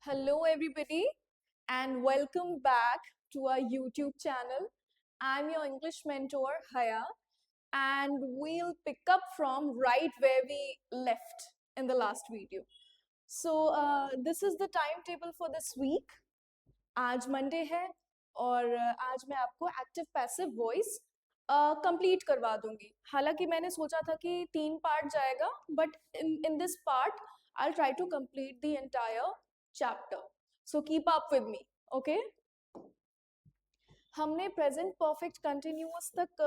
Hello, everybody, and welcome back to our YouTube channel. I'm your English mentor, Haya, and we'll pick up from right where we left in the last video. So, this is the timetable for this week. आज Monday है और आज मैं आपको active passive voice complete करवा दूंगी. हालांकि मैंने सोचा था कि 3 पार्ट जाएगा, but in this part I will try to complete the entire chapter. So keep up with me. Okay, हमने प्रेजेंट परफेक्ट कंटिन्यूअस तक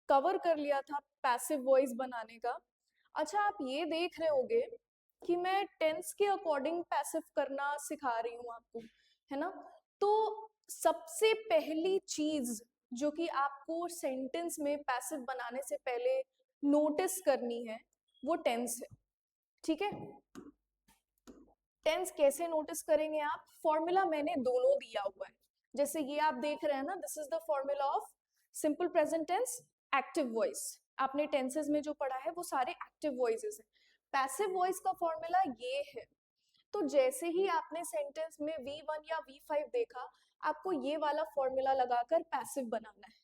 कवर कर लिया था पैसिव वॉइस बनाने का. अच्छा, आप ये देख रहे होगे कि मैं टेंस के अकॉर्डिंग पैसिव करना सिखा रही हूँ आपको, है ना. तो सबसे पहली चीज जो कि आपको सेंटेंस में पैसिव बनाने से पहले नोटिस करनी है वो टेंस है. ठीक है, टेंस कैसे नोटिस करेंगे आप? फॉर्मूला मैंने दोनों दिया हुआ है. जैसे ये आप देख रहे हैं ना, this is the formula of simple present tense active voice. आपने टेंसेस में जो पढ़ा है वो सारे एक्टिव वॉइसेस हैं. पैसिव वॉइस का फॉर्मूला ये है. तो जैसे ही आपने सेंटेंस में V1 या V5 देखा, आपको ये वाला फॉर्मूला लगाकर पैसिव बनाना है.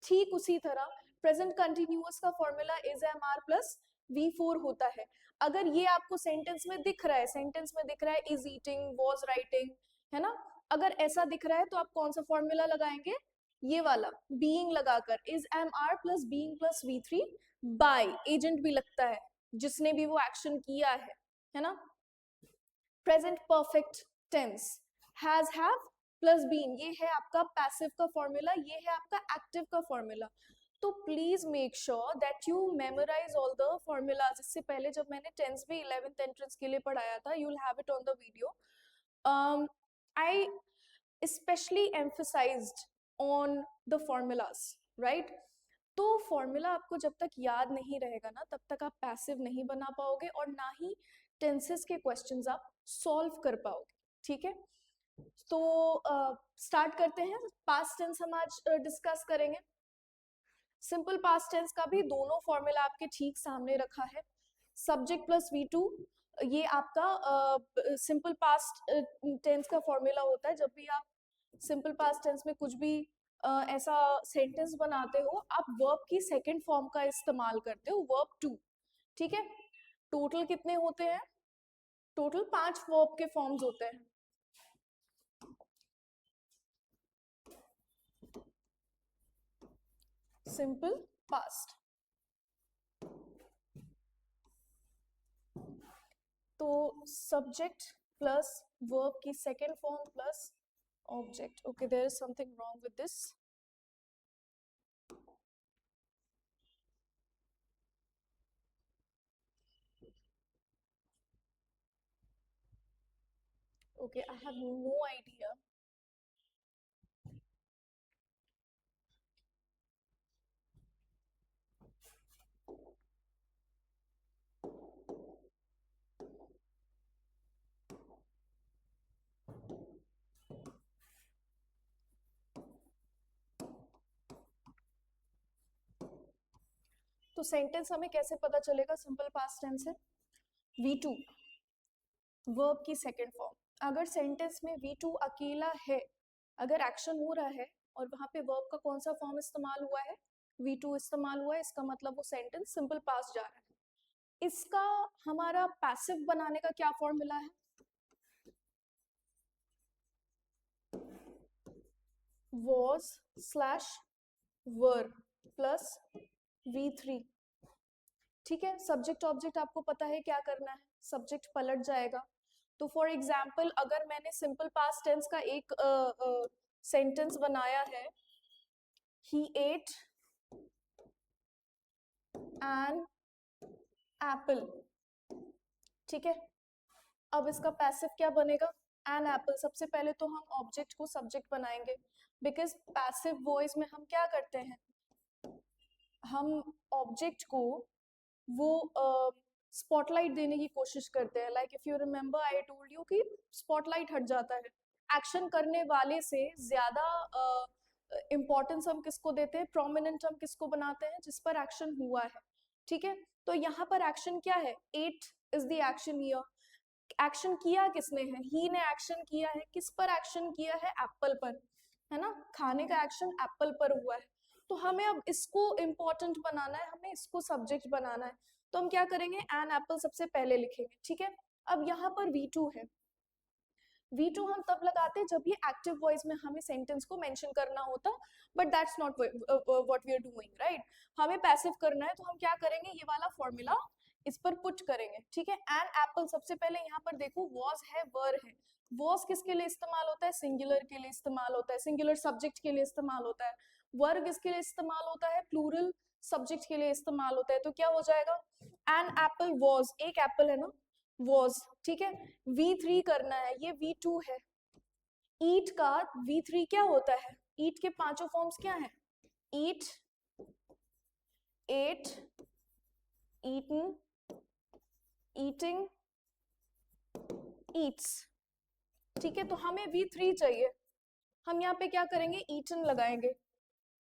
ठीक उसी तरह प्रेजेंट कंटिन्यूअस का formula is MR plus V4 होता है. अगर ये आपको सेंटेंस में दिख रहा है, इज ईटिंग, वॉज राइटिंग, है ना, अगर ऐसा दिख रहा है तो आप कौन सा फॉर्मूला लगाएंगे? ये वाला, बीइंग लगाकर, is MR plus being plus V3 by agent भी लगता है, जिसने भी वो एक्शन किया है ना. Present perfect tense has, have plus been, ये है आपका पैसिव का फॉर्मूला, ये है आपका एक्टिव का फॉर्मूला. तो please make sure that you memorise all the formulas. इससे पहले जब मैंने टेंस भी 11th एंट्रेंस के लिए पढ़ाया था, you will have it on the video. I specially emphasized on the formulas, right. तो फॉर्मूला आपको जब तक याद नहीं रहेगा ना, तब तक आप पैसिव नहीं बना पाओगे और ना ही टेंसेस के क्वेश्चंस आप सॉल्व कर पाओगे. ठीक है, तो स्टार्ट करते हैं. पास्ट टेंस हम आज डिस्कस करेंगे. सिंपल पास्ट टेंस का भी दोनों फॉर्मूला आपके ठीक सामने रखा है. सब्जेक्ट प्लस V2, ये आपका सिंपल पास्ट टेंस का फॉर्मूला होता है. जब भी आप सिंपल पास्ट टेंस में कुछ भी ऐसा सेंटेंस बनाते हो, आप वर्ब की सेकंड फॉर्म का इस्तेमाल करते हो, वर्ब टू. ठीक है, टोटल कितने होते हैं? टोटल 5 वर्ब के फॉर्म्स होते हैं. सिंपल पास्ट, तो सब्जेक्ट प्लस वर्ब की second form plus object. Okay, there is something wrong with this. Okay, I have no idea. तो सेंटेंस हमें कैसे पता चलेगा सिंपल पास्ट टेंस है? V2 वर्ब की सेकंड फॉर्म. अगर सेंटेंस में V2 अकेला है, अगर एक्शन हो रहा है और वहां पे वर्ब का कौन सा फॉर्म इस्तेमाल हुआ है? V2 इस्तेमाल हुआ है, इसका मतलब वो सेंटेंस सिंपल पास्ट जा रहा है. इसका हमारा पैसिव बनाने का क्या फॉर्मूला है? was slash were plus V3. ठीक है, सब्जेक्ट ऑब्जेक्ट आपको पता है क्या करना है, सब्जेक्ट पलट जाएगा. तो फॉर एग्जाम्पल अगर मैंने सिंपल पास्ट टेंस का एक सेंटेंस बनाया है, he ate an apple. ठीक है, अब इसका पैसिव क्या बनेगा? An apple. सबसे पहले तो हम ऑब्जेक्ट को सब्जेक्ट बनाएंगे, बिकॉज पैसिव वॉइस में हम क्या करते हैं, हम ऑब्जेक्ट को वो स्पॉटलाइट देने की कोशिश करते हैं. Like if you remember, I told you कि स्पॉटलाइट हट जाता है. एक्शन करने वाले से ज्यादा इम्पोर्टेंस हम किसको देते हैं, प्रोमिनेंट हम किसको बनाते हैं, जिस पर एक्शन हुआ है. ठीक है, तो यहाँ पर एक्शन क्या है? Ate is the action here. Action किया किसने है, ही ने एक्शन किया है, किस पर एक्शन किया है, एप्पल पर, है ना, खाने का एक्शन एप्पल पर हुआ है। तो हमें अब इसको इम्पोर्टेंट बनाना है, हमें इसको सब्जेक्ट बनाना है, तो हम क्या करेंगे, एन एप्पल सबसे पहले लिखेंगे, ठीक है। अब यहाँ पर V2 है, V2 हम तब लगाते हैं जब ये एक्टिव वॉइस में हमें सेंटेंस को मेंशन करना होता, but that's not what we are doing, right. हमें पैसिव करना है, तो हम क्या करेंगे, ये वाला फॉर्मूला इस पर पुट करेंगे, ठीक है। एन एप्पल सबसे पहले यहाँ पर देखो वॉज है, वर है। वॉज किसके लिए इस्तेमाल होता है, सिंगुलर के लिए इस्तेमाल होता है, सिंगुलर सब्जेक्ट के लिए इस्तेमाल होता है। वर किसके लिए इस्तेमाल होता है, प्लूरल सब्जेक्ट के लिए इस्तेमाल होता है। तो क्या हो जाएगा, एन एप्पल वॉज, एक एप्पल है ना, वॉज, ठीक है। V3 करना है, ये V2 है। ईट का V3 क्या होता है, ईट के पांचों फॉर्म्स क्या हैं, ईट, एट, ईटन, ईटिंग, ईट्स, ठीक है। तो हमें V3 चाहिए, हम यहाँ पे क्या करेंगे, ईटन लगाएंगे,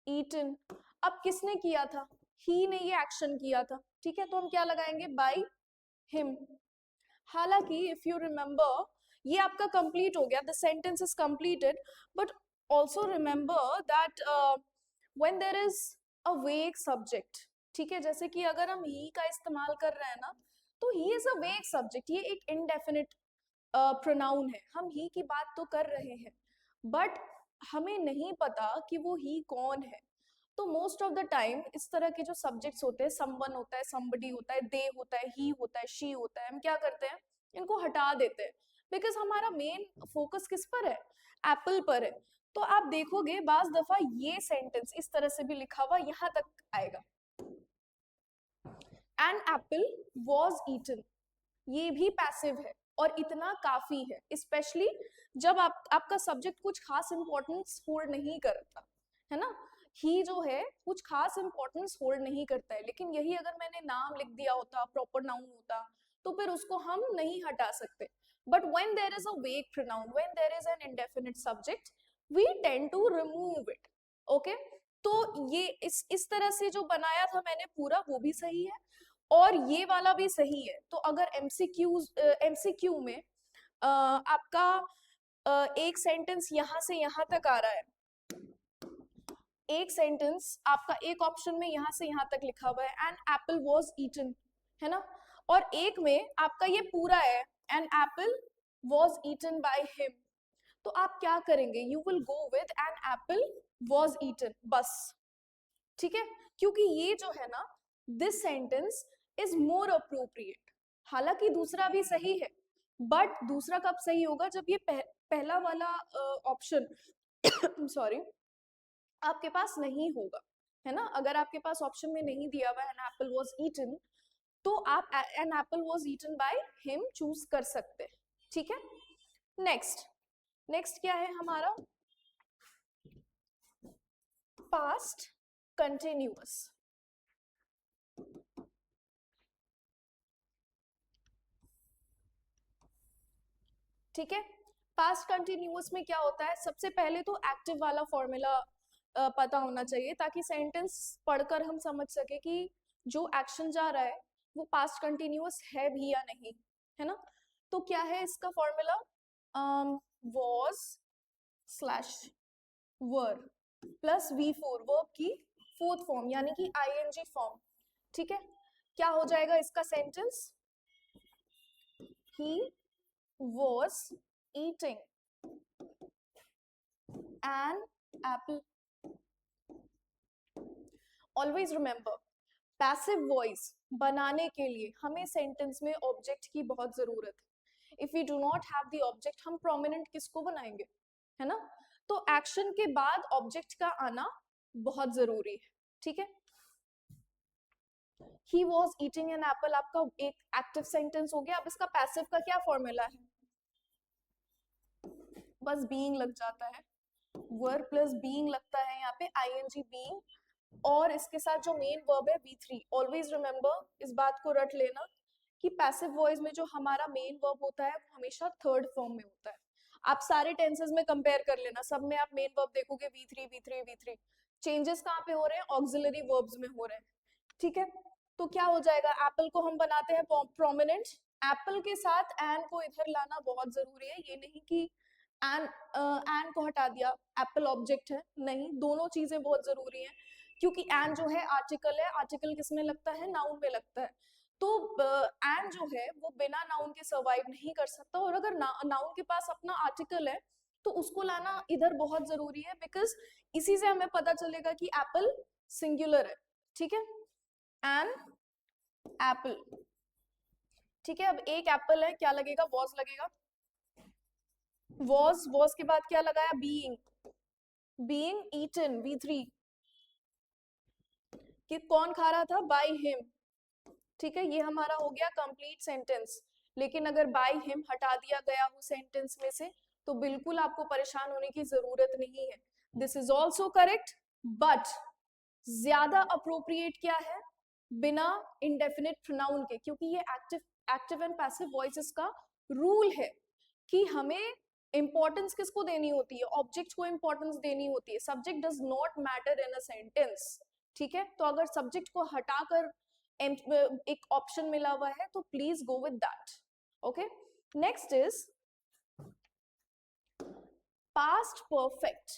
ईटन। अब किसने किया था, ही ने ये एक्शन किया था, ठीक है। तो हम क्या लगाएंगे, बाय हिम। हालांकि इफ यू रिमेंबर, ये आपका कंप्लीट हो गया, the sentence is completed, but also remember that when there is a vague subject, ठीक है, जैसे कि अगर हम ही का इस्तेमाल कर रहे हैं ना, तो he is a vague subject, ये एक इनडेफिनिट प्रोनाउन है, हम ही की बात तो कर रहे हैं, बट हमें नहीं पता कि वो ही कौन है। तो मोस्ट ऑफ द टाइम इस तरह के जो सब्जेक्ट्स होते हैं, समवन होता है, समबडी होता है, दे होता है, ही होता है, शी होता है, हम क्या करते हैं, इनको हटा देते हैं, बिकॉज हमारा मेन फोकस किस पर है, एप्पल पर है। तो आप देखोगे बाज दफा ये सेंटेंस इस तरह से भी लिखा हुआ यहाँ तक आएगा, एन एप्पल वॉज ईटन, ये भी पैसिव है और इतना काफी है, स्पेशली जब आपका सब्जेक्ट कुछ खास इंपॉर्टेंस होल्ड नहीं करता है ना। ही जो है कुछ खास इंपॉर्टेंस होल्ड नहीं करता है, लेकिन यही अगर मैंने नाम लिख दिया होता, प्रॉपर नाउन होता, तो फिर उसको हम नहीं हटा सकते। But when there is a vague pronoun, when there is an indefinite subject, we tend to remove it, okay. तो ये इस तरह से जो बनाया था मैंने पूरा, वो भी सही है और ये वाला भी सही है। तो अगर एमसीक्यू में आपका एक सेंटेंस यहाँ से यहाँ तक आ रहा है, एक सेंटेंस आपका एक ऑप्शन में यहाँ से यहाँ तक लिखा हुआ है, एन एप्पल वॉज ईटन, है ना, और एक में आपका ये पूरा है, an apple was eaten by him, तो आप क्या करेंगे, you will go with an apple was eaten बस, ठीक है। क्योंकि ये जो है ना, this sentence is more appropriate. हालांकि दूसरा भी सही है, बट दूसरा कब सही होगा, जब ये पहला वाला ऑप्शन सॉरी आपके पास नहीं होगा, है ना। अगर आपके पास ऑप्शन में नहीं दिया हुआ एन एप्पल वाज ईटन, तो आप an apple was eaten by him choose कर सकते हैं, ठीक है। नेक्स्ट नेक्स्ट क्या है हमारा, पास्ट कंटिन्यूअस, ठीक है। पास्ट कंटिन्यूअस में क्या होता है, सबसे पहले तो एक्टिव वाला फॉर्मूला पता होना चाहिए, ताकि सेंटेंस पढ़कर हम समझ सके कि जो एक्शन जा रहा है वो पास्ट कंटिन्यूअस है भी या नहीं, है ना। तो क्या है इसका formula, was slash were plus V4, verb की फोर्थ फॉर्म यानी कि ING फॉर्म, ठीक है। क्या हो जाएगा इसका sentence, he was eating an apple. Always remember, passive voice बनाने के लिए हमें सेंटेंस में ऑब्जेक्ट की बहुत जरूरत है। If we do not have the object, हम प्रोमिनेंट किसको बनाएंगे, है ना। तो एक्शन के बाद ऑब्जेक्ट का आना बहुत जरूरी है, ठीक है। He was eating an apple आपका एक एक्टिव सेंटेंस हो गया। अब इसका पैसिव का क्या फॉर्मूला है, बस बीइंग लग जाता है, वर्ब प्लस बीइंग लगता है यहाँ पे, ING बीइंग, और इसके साथ जो मेन वर्ब है V3। ऑलवेज रिमेंबर, इस बात को रट लेना कि पैसिव वॉइस में जो हमारा मेन वर्ब होता है वो हमेशा थर्ड फॉर्म में होता है। आप सारे टेंसेस में कंपेयर कर लेना, सब में आप मेन वर्ब देखोगे V3 V3 V3, चेंजेस कहाँ पे हो रहे हैं, ऑक्सिलरी वर्ब्स में हो रहे हैं, ठीक है। तो क्या हो जाएगा, एप्पल को हम बनाते हैं प्रोमिनेंट, एप्पल के साथ एन को इधर लाना बहुत जरूरी है, ये नहीं कि एन को हटा दिया, एप्पल ऑब्जेक्ट है, नहीं, दोनों चीजें बहुत जरूरी हैं, क्योंकि एन जो है आर्टिकल है, आर्टिकल किस में लगता है, नाउन में लगता है, तो एन जो है वो बिना नाउन के सर्वाइव नहीं कर सकता, और अगर नाउन के पास अपना आर्टिकल है तो उसको लाना इधर बहुत जरूरी है, बिकॉज इसी से हमें पता चलेगा कि एप्पल सिंगुलर है, ठीक है, एन एप्पल, ठीक है। अब एक एप्पल है, क्या लगेगा, वॉज लगेगा, वॉज के बाद क्या लगाया, बीइंग, बीइंग ईटन, V3, कि कौन खा रहा था, बाय हिम, ठीक है, ये हमारा हो गया कंप्लीट सेंटेंस। लेकिन अगर बाय हिम हटा दिया गया हो सेंटेंस में से तो बिल्कुल आपको परेशान होने की जरूरत नहीं है, this is also correct, but ज्यादा अप्रोप्रिएट क्या है, बिना इंडेफिनिट प्रोनाउन के, क्योंकि ये एक्टिव एंड पैसिव वॉइसेस का रूल है कि हमें इंपॉर्टेंस किसको देनी होती है, ऑब्जेक्ट को इंपॉर्टेंस देनी होती है, subject does not matter in a sentence, ठीक है। तो अगर सब्जेक्ट को हटाकर एक ऑप्शन मिला हुआ है तो please go with that, okay. Next is past perfect.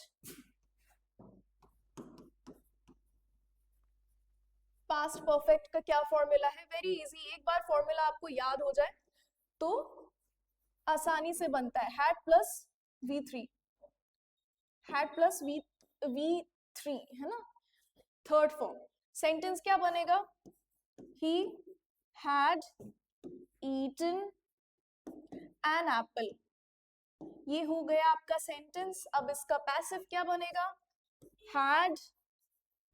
Past perfect का क्या फॉर्मूला है, वेरी इजी, एक बार फॉर्मूला आपको याद हो जाए तो आसानी से बनता है, had plus V3, had plus V3 है ना, थर्ड फॉर्म, सेंटेंस क्या बनेगा, he had eaten an apple, ये हो गया आपका सेंटेंस। अब इसका पैसिव क्या बनेगा, had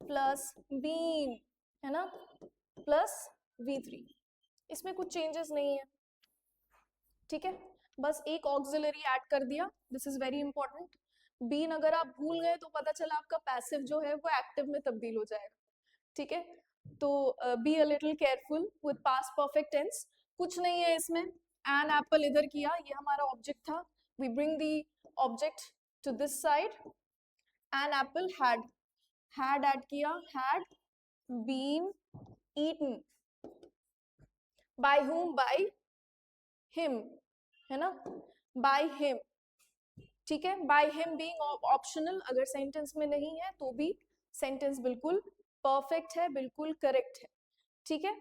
प्लस been, है ना, प्लस V3, इसमें कुछ चेंजेस नहीं है, ठीक है, बस एक ऑक्सिलरी ऐड कर दिया, this is very important. Been अगर आप भूल गए तो पता चला आपका पैसिव जो है वो एक्टिव में तब्दील हो जाएगा, ठीक है। तो be a little careful with past perfect tense, कुछ नहीं है इसमें, एन एप्पल इधर किया, ये हमारा ऑब्जेक्ट था, we bring the object to this side, an apple had add किया, had been eaten, by whom, by him, है ना, बाय हिम, ठीक है, बाय हिम बीइंग ऑप्शनल, अगर सेंटेंस में नहीं है तो भी सेंटेंस बिल्कुल परफेक्ट है, बिल्कुल करेक्ट है, ठीक है।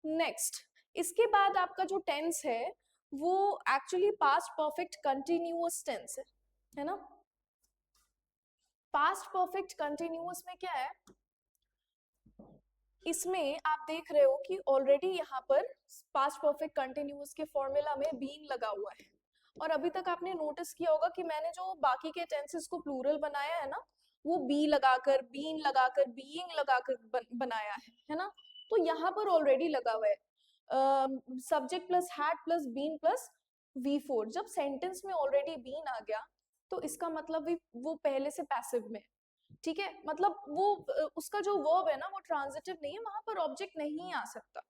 नेक्स्ट, इसके बाद आपका जो टेंस है वो actually past perfect continuous tense है ना। पास्ट परफेक्ट कंटिन्यूअस में क्या है, इसमें आप देख रहे हो कि ऑलरेडी यहाँ पर पास्ट परफेक्ट कंटिन्यूअस के फॉर्मूला में बीन लगा हुआ है, और अभी तक आपने नोटिस किया होगा कि मैंने जो बाकी के टेंसेस को प्लूरल बनाया है ना, वो बी लगाकर, बीन लगाकर, बीइंग लगाकर बनाया है ना, तो यहाँ पर ऑलरेडी लगा हुआ है subject plus had plus been plus V4, जब सेंटेंस में ऑलरेडी बीन आ गया तो इसका मतलब भी वो पहले से पैसिव में, ठीक है, मतलब वो उसका जो वर्ब है ना वो ट्रांजिटिव नहीं है, वहां पर ऑब्जेक्ट नहीं आ सकता,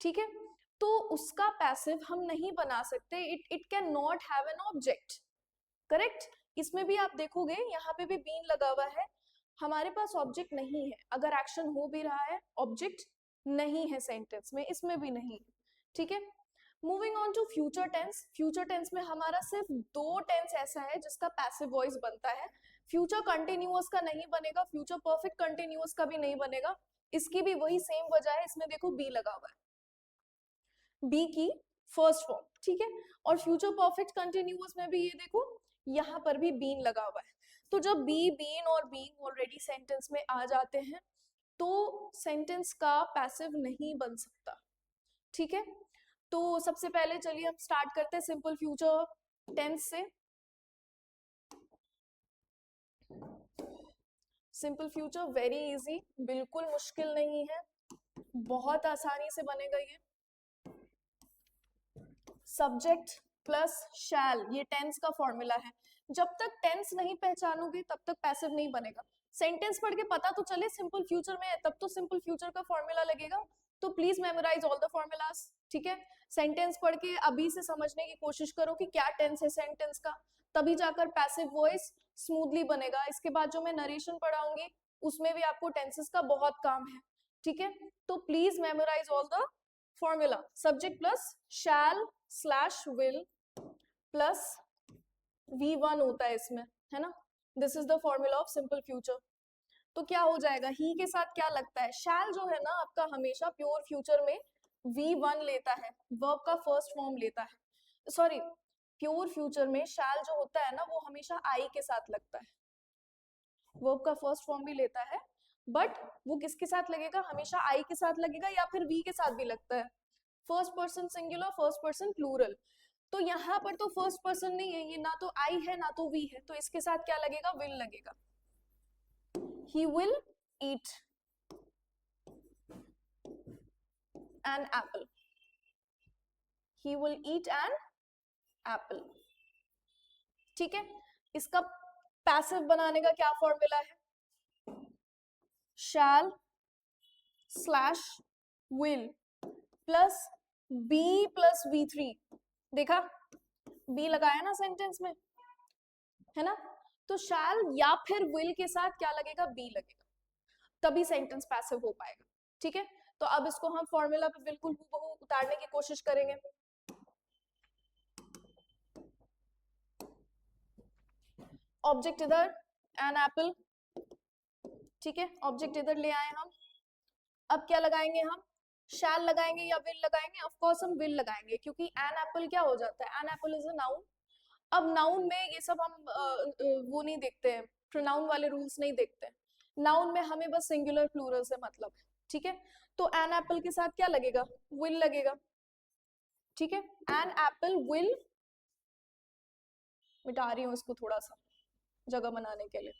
ठीक है, तो उसका पैसिव हम नहीं बना सकते, it can not have an object, correct. इसमें भी आप देखोगे यहाँ पे भी बीन लगा हुआ है, हमारे पास ऑब्जेक्ट नहीं है, अगर एक्शन हो भी रहा है ऑब्जेक्ट नहीं है सेंटेंस में, इसमें भी नहीं, ठीक है। Moving on to future tense, future tense में हमारा सिर्फ दो टेंस ऐसा है जिसका पैसिव वॉइस बनता है, फ्यूचर कंटिन्यूअस का नहीं बनेगा, फ्यूचर परफेक्ट कंटिन्यूअस का भी नहीं बनेगा, इसकी भी वही सेम वजह है, इसमें देखो बी लगा हुआ है, बी की फर्स्ट फॉर्म, ठीक है, और फ्यूचर परफेक्ट कंटिन्यूअस में भी ये देखो यहाँ पर भी बीन लगा हुआ है, तो जब बी, बीन और बीइंग ऑलरेडी सेंटेंस में आ जाते हैं तो सेंटेंस का पैसिव नहीं बन सकता, ठीक है। तो सबसे पहले चलिए हम स्टार्ट करते हैं सिंपल फ्यूचर टेंस से। सिंपल फ्यूचर वेरी इजी, बिल्कुल मुश्किल नहीं है, बहुत आसानी से बनेगा ये, सब्जेक्ट प्लस शैल, ये टेंस का फॉर्मूला है, जब तक टेंस नहीं पहचानोगे तब तक पैसिव नहीं बनेगा, सेंटेंस पढ़ के पता तो चले सिंपल फ्यूचर में है तब तो सिंपल फ्यूचर का फॉर्मूला लगेगा, तो please memorize all the formulas, ठीक है, सेंटेंस पढ़ के अभी से समझने की कोशिश करो कि क्या टेंस है सेंटेंस का, तभी जाकर पैसिव वॉइस स्मूथली बनेगा। इसके बाद जो मैं नरेशन पढ़ाऊंगी उसमें भी आपको टेंसेस का बहुत काम है, ठीक है, तो please memorize all the formula subject plus shall slash will plus V1 होता है इसमें, है ना. This is the formula of simple future. तो क्या हो जाएगा, ही के साथ क्या लगता है, शैल जो है ना आपका हमेशा प्योर फ्यूचर में V1 लेता है, वर्ब का फर्स्ट फॉर्म लेता है. सॉरी, प्योर फ्यूचर में शैल जो होता है ना वो हमेशा आई के साथ लगता है, वर्ब का फर्स्ट फॉर्म भी लेता है, बट वो किसके साथ लगेगा, हमेशा आई के साथ लगेगा या फिर वी के साथ भी लगता है. First person singular, first person plural. तो यहाँ पर तो फर्स्ट पर्सन नहीं है, ये ना तो आई है ना तो वी है, तो इसके साथ क्या लगेगा, विल लगेगा. He will eat an apple. He will eat an apple. ठीक है. इसका पैसिव बनाने का क्या फॉर्मूला है, shall slash will plus b plus v3. देखा, b लगाया ना सेंटेंस में, है ना. तो शैल या फिर विल के साथ क्या लगेगा, बी लगेगा, तभी सेंटेंस पैसिव हो पाएगा. ठीक है. तो अब इसको हम फॉर्मूला पे बिल्कुल हूबहू उतारने की कोशिश करेंगे. ऑब्जेक्ट इधर, एन एप्पल. ठीक है, ऑब्जेक्ट इधर ले आए हम. अब क्या लगाएंगे हम, शैल लगाएंगे या विल लगाएंगे, ऑफ कोर्स हम विल लगाएंगे, क्योंकि एन एप्पल क्या हो जाता है, an apple is a noun. अब नाउन में ये सब हम वो नहीं देखते हैं, प्रोनाउन वाले रूल्स नहीं देखते हैं. नाउन में हमें बस सिंगुलर प्लूरल से मतलब है. ठीक है. तो एन एप्पल के साथ क्या लगेगा, विल लगेगा. ठीक है. एन एप्पल विल, मिटा रही हूँ इसको थोड़ा सा जगह बनाने के लिए.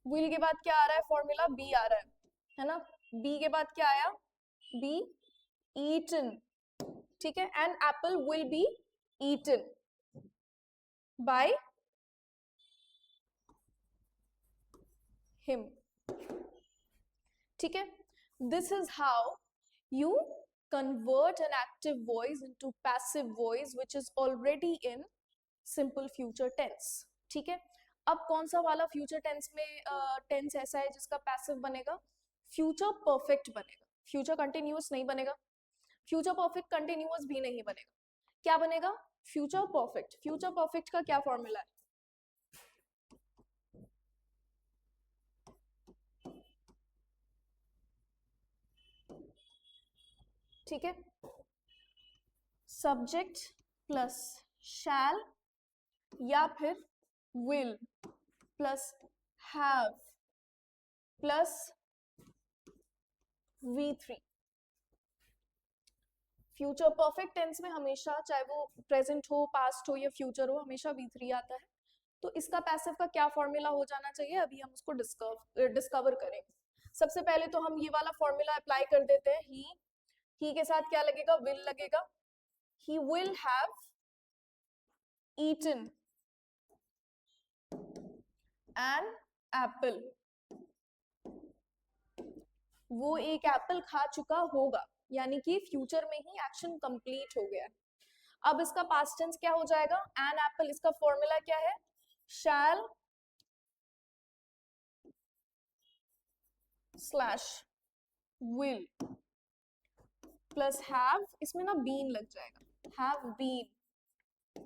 विल के बाद क्या आ रहा है फॉर्मूला, बी आ रहा है ना. बी के बाद क्या आया, बी ईटन. ठीक है. An apple will be eaten by him. ठीक है. This is how you convert an active voice into passive voice which is already in simple future tense. ठीक है. अब कौन सा वाला फ्यूचर टेंस में टेंस ऐसा है जिसका पैसिव बनेगा, फ्यूचर परफेक्ट बनेगा, फ्यूचर कंटिन्यूअस नहीं बनेगा, फ्यूचर परफेक्ट कंटिन्यूअस भी नहीं बनेगा. क्या बनेगा, फ्यूचर परफेक्ट. फ्यूचर परफेक्ट का क्या फॉर्मूला है, ठीक है, सब्जेक्ट प्लस शैल या फिर will plus have plus V3. Future perfect tense में हमेशा, चाहे वो प्रेजेंट हो, पास्ट हो या फ्यूचर हो, हमेशा V3 आता है. तो इसका पैसिव का क्या फॉर्मूला हो जाना चाहिए, अभी हम उसको डिस्कवर करेंगे. सबसे पहले तो हम ये वाला फॉर्मूला अप्लाई कर देते हैं. ही के साथ क्या लगेगा, विल लगेगा. He will have eaten an apple. वो एक एप्पल खा चुका होगा, यानी कि फ्यूचर में ही एक्शन कंप्लीट हो गया. अब इसका पास्ट टेंस क्या हो जाएगा, एन एप्पल. इसका फॉर्मूला क्या है, शैल स्लैश विल प्लस हैव, इसमें ना बीन लग जाएगा, हैव बीन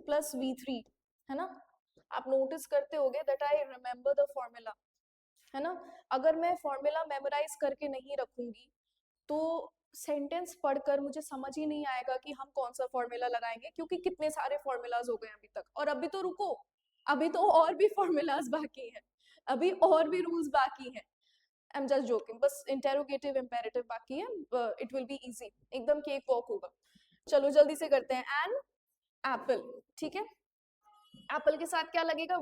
प्लस V3, है ना. आप नोटिस करते होगे that I remember the formula, है ना. अगर मैं फॉर्मूला मेमोराइज करके नहीं रखूंगी तो सेंटेंस पढ़कर मुझे समझ ही नहीं आएगा कि हम कौन सा फॉर्मूला लगाएंगे, क्योंकि कितने सारे फॉर्मूलाज हो गए अभी तक. और अभी तो रुको, अभी तो और भी फॉर्मूलाज बाकी हैं, अभी और भी रूल्स बाकी हैं. आई एम जस्ट जोकिंग, बस इंटेरोगेटिव इंपेरेटिव बाकी है. इट विल बी इजी, एकदम केक वॉक होगा. चलो जल्दी से करते हैं. An apple. ठीक है. एप्पल के साथ क्या लगेगा,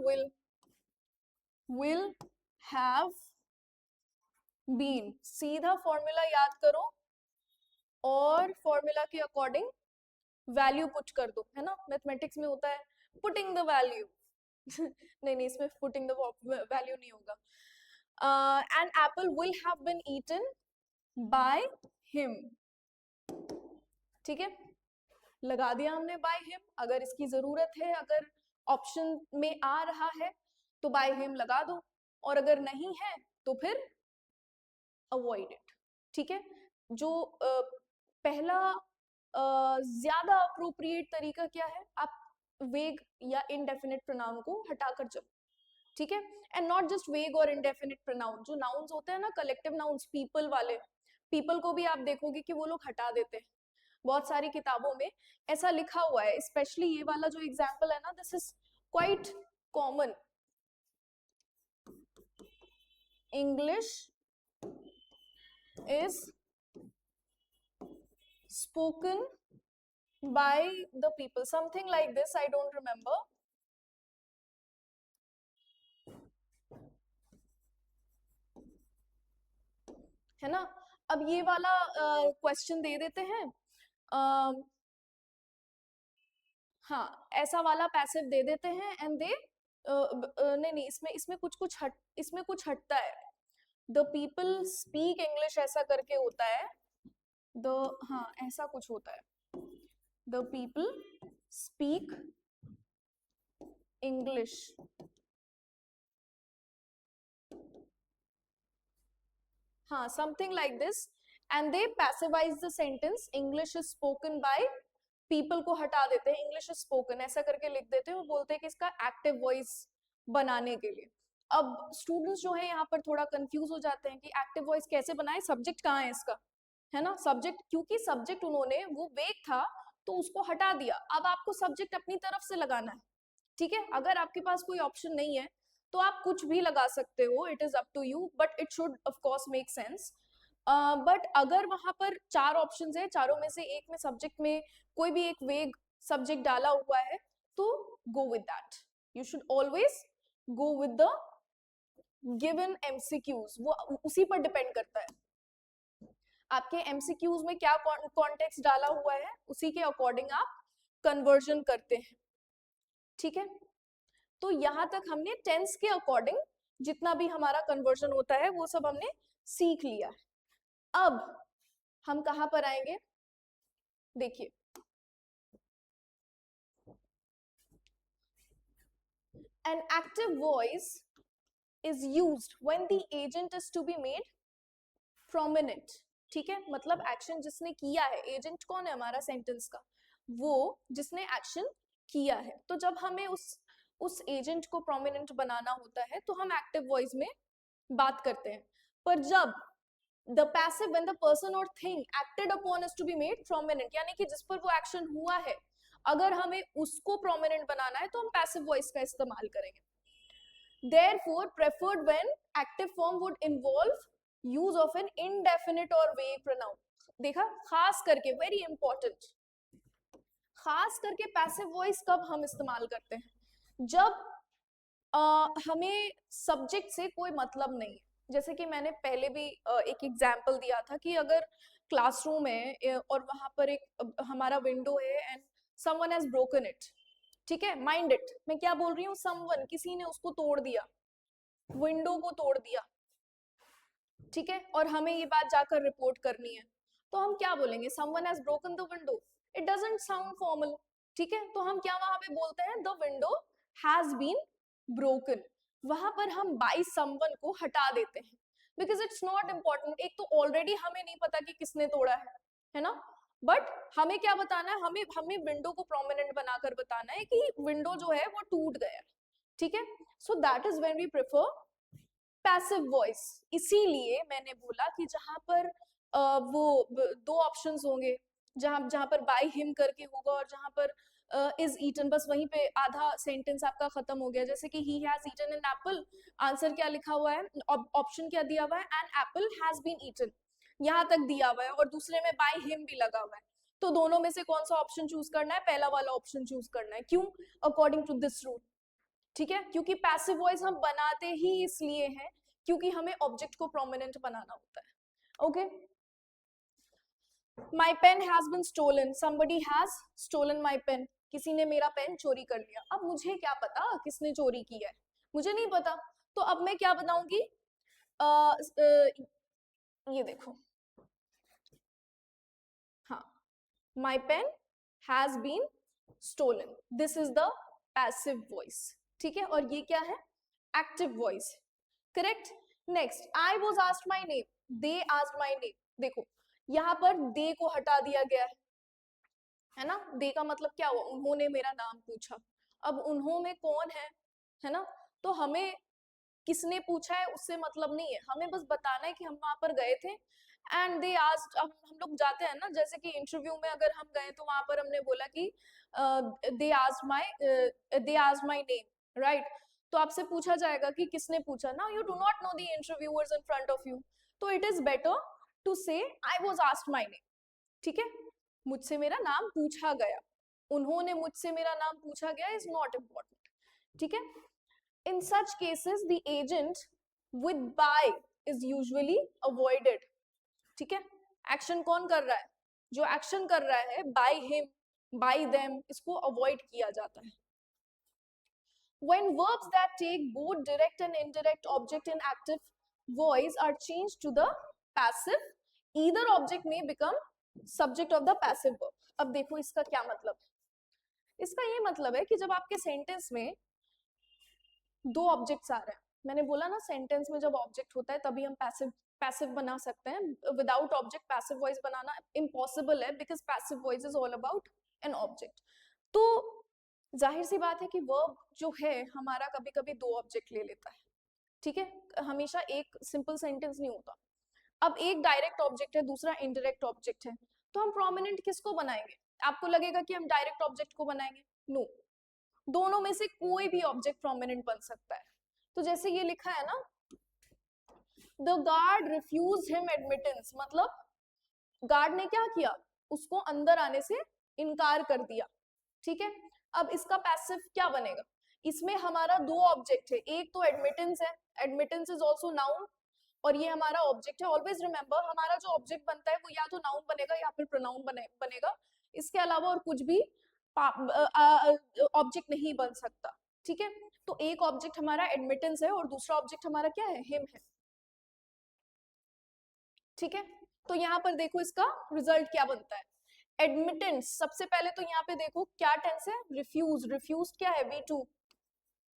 विल हैव बीन. सीधा फॉर्मूला याद करो और फॉर्मूला के अकॉर्डिंग वैल्यू पुट कर दो, है ना. मैथमेटिक्स में होता है पुटिंग द वैल्यू. नहीं, इसमें पुटिंग द वैल्यू नहीं होगा. An apple will have been eaten by him. ठीक है, लगा दिया हमने बाय हिम. अगर इसकी जरूरत है, अगर ऑप्शन में आ रहा है तो बाय हिम लगा दो, और अगर नहीं है तो फिर अवॉइड इट. ठीक है, जो पहला ज्यादा अप्रोप्रिएट तरीका क्या है, आप वेग या इनडेफिनिट प्रोनाउन को हटाकर चलो, ठीक है। एंड नॉट जस्ट वेग और इनडेफिनिट प्रोनाउन, जो नाउन्स होते हैं ना कलेक्टिव नाउन्स, पीपल वाले, पीपल को भी आप देखोगे कि वो लोग हटा देते हैं, बहुत सारी किताबों में ऐसा लिखा हुआ है। स्पेशली ये वाला जो एग्जाम्पल है ना, this is quite common. English is spoken by the people, something like this, I don't remember. है ना, अब ये वाला क्वेश्चन दे देते हैं, हाँ ऐसा वाला पैसिव दे देते हैं एंड दे नहीं नहीं, इसमें इसमें कुछ हटता है, द पीपल स्पीक इंग्लिश ऐसा करके होता है, द, हाँ ऐसा कुछ होता है, द पीपल स्पीक इंग्लिश, हाँ something like this, and they passivise the sentence English is spoken by, people को हटा देते हैं, इंग्लिश इज स्पोकन ऐसा करके लिख देते हैं, वो बोलते हैं कि इसका एक्टिव वॉइस बनाने के लिए। अब स्टूडेंट्स जो है यहाँ पर थोड़ा कंफ्यूज हो जाते हैं कि एक्टिव वॉइस कैसे बनाए, सब्जेक्ट कहाँ है इसका, है ना, सब्जेक्ट, क्योंकि सब्जेक्ट उन्होंने वो वेग था तो उसको हटा दिया, अब आपको सब्जेक्ट अपनी तरफ से लगाना है, ठीक है। अगर आपके पास कोई ऑप्शन नहीं है तो आप कुछ भी लगा सकते हो, it is up to you, but it should of course make sense. But अगर वहां पर 4 ऑप्शंस है, चारों में से एक में सब्जेक्ट में कोई भी एक वेग सब्जेक्ट डाला हुआ है तो go with that, you should always go with the given MCQs, वो उसी पर डिपेंड करता है, आपके एमसीक्यूज में क्या कॉन्टेक्स्ट डाला हुआ है उसी के अकॉर्डिंग आप कन्वर्जन करते हैं, ठीक है। तो यहां तक हमने टेंस के अकॉर्डिंग जितना भी हमारा कन्वर्जन होता है वो सब हमने सीख लिया है। अब हम कहां पर आएंगे, देखिए an active voice is used when the agent is to be made prominent, ठीक है, मतलब एक्शन जिसने किया है, एजेंट कौन है हमारा सेंटेंस का, वो जिसने एक्शन किया है, तो जब हमें उस एजेंट को प्रोमिनेंट बनाना होता है तो हम एक्टिव वॉइस में बात करते हैं। पर जब the passive when the person or thing acted upon is to be made prominent, यानी कि जिस पर वो एक्शन हुआ है अगर हमें उसको प्रोमिनेंट बनाना है तो हम पैसिव वॉइस का इस्तेमाल करेंगे। therefore preferred when active form would involve use of an indefinite or vague pronoun, देखा, खास करके वेरी इंपॉर्टेंट, खास करके पैसिव वॉइस कब हम इस्तेमाल करते हैं, जब हमें सब्जेक्ट से कोई मतलब नहीं है, जैसे कि मैंने पहले भी एक एग्जाम्पल दिया था कि अगर क्लासरूम है और वहां पर एक हमारा विंडो है and someone has broken it, ठीक है, माइंड इट, मैं क्या बोल रही हूँ, समवन, किसी ने उसको तोड़ दिया, विंडो को तोड़ दिया, ठीक है, और हमें ये बात जाकर रिपोर्ट करनी है, तो हम क्या बोलेंगे, someone has broken the window, it doesn't sound formal, ठीक है, तो हम क्या वहां पे बोलते हैं, the window has been broken, वहां पर हम बाय समवन को हटा देते हैं बिकॉज इट्स नॉट इम्पोर्टेंट, एक तो ऑलरेडी हमें नहीं पता कि किसने तोड़ा है ना, बट हमें क्या बताना है, हमें विंडो को प्रोमिनेंट बनाकर बताना है कि विंडो जो है वो टूट गया, ठीक है, so that is when we prefer passive voice. इसीलिए मैंने बोला कि जहां पर वो 2 ऑप्शंस होंगे, जहां पर बाय हिम करके होगा और जहां पर इज ईटन, बस वहीं पे आधा सेंटेंस आपका खत्म हो गया, जैसे कि he has eaten an apple, answer क्या लिखा हुआ है, ऑप्शन क्या दिया हुआ है, an apple has been eaten, यहाँ तक दिया हुआ है और दूसरे में बाय हिम भी लगा हुआ है, तो दोनों में से कौन सा ऑप्शन चूज करना है, पहला वाला ऑप्शन चूज करना है, क्यों, अकॉर्डिंग टू दिस रूल, ठीक है, क्योंकि पैसिव वॉइस हम बनाते ही इसलिए हैं क्योंकि हमें ऑब्जेक्ट को प्रोमिनेंट बनाना होता है। Okay, my pen has been stolen, somebody has stolen my pen, किसी ने मेरा पेन चोरी कर लिया, अब मुझे क्या पता किसने चोरी किया है, मुझे नहीं पता, तो अब मैं क्या बताऊंगी, ये देखो, हाँ, my pen has been stolen, this is the passive voice, ठीक है, और ये क्या है, active voice, correct. Next, I was asked my name, they asked my name, देखो यहाँ पर दे को हटा दिया गया है ना, दे का मतलब क्या हुआ, उन्होंने मेरा नाम पूछा। अब उन्हों में कौन है ना, तो हमें किसने पूछा है उससे मतलब नहीं है, हमें बस बताना है कि हम वहां पर गए थे एंड दे आस्क्ड। अब हम लोग जाते हैं ना, जैसे कि इंटरव्यू में अगर हम गए तो वहां पर हमने बोला कि they asked my name, right. तो आपसे पूछा जाएगा कि किसने पूछा ना, you do not know the interviewers in front of you, तो इट इज बेटर टू से I was asked my name, ठीक है, मुझसे मेरा नाम पूछा गया, उन्होंने मुझसे मेरा नाम पूछा गया इज नॉट इम्पोर्टेंट, ठीक है। In such cases, the agent with by is usually avoided. ठीक है, एक्शन कौन कर रहा है, जो एक्शन कर रहा है by him, by them, इसको avoid किया जाता है। When verbs that take both direct and indirect object in active voice are changed to the passive, either object may become subject of the passive verb. अब देखो इसका क्या मतलब है, इसका ये मतलब है कि जब आपके सेंटेंस में दो ऑब्जेक्ट्स आ रहे हैं, मैंने बोला ना सेंटेंस में जब ऑब्जेक्ट होता है तभी हम पैसिव बना सकते हैं, विदाउट ऑब्जेक्ट पैसिव वॉइस बनाना इम्पॉसिबल है, because passive voice is all about an object. तो जाहिर सी बात है कि वर्ब जो है हमारा कभी कभी दो ऑब्जेक्ट ले लेता है, ठीक है, हमेशा एक सिंपल सेंटेंस नहीं होता। अब एक डायरेक्ट ऑब्जेक्ट है, दूसरा इनडायरेक्ट ऑब्जेक्ट है, तो हम प्रोमिनेंट किसको बनाएंगे, आपको लगेगा कि हम डायरेक्ट ऑब्जेक्ट को बनाएंगे, नो, दोनों में से कोई भी ऑब्जेक्ट प्रोमिनेंट बन सकता है। तो जैसे ये लिखा है ना, the guard refuse him admittance, मतलब गार्ड ने क्या किया, उसको अंदर आने से इनकार कर दिया, ठीक है। अब इसका पैसिव क्या बनेगा, इसमें हमारा दो ऑब्जेक्ट है, एक तो एडमिटेंस है, एडमिटेंस इज ऑल्सो नाउन, और ये हमारा ऑब्जेक्ट है। ऑलवेज रिमेंबर हमारा जो ऑब्जेक्ट बनता है वो या तो नाउन बनेगा या फिर प्रोनाउन बनेगा, इसके अलावा और कुछ भी ऑब्जेक्ट नहीं बन सकता, ठीक है। तो एक ऑब्जेक्ट हमारा एडमिटेंस है और दूसरा ऑब्जेक्ट हमारा क्या है, हिम है, ठीक है। तो यहाँ पर देखो इसका रिजल्ट क्या बनता है, एडमिटेंस, सबसे पहले तो यहाँ पे देखो क्या टेंस है, रिफ्यूज, रिफ्यूज क्या है, V2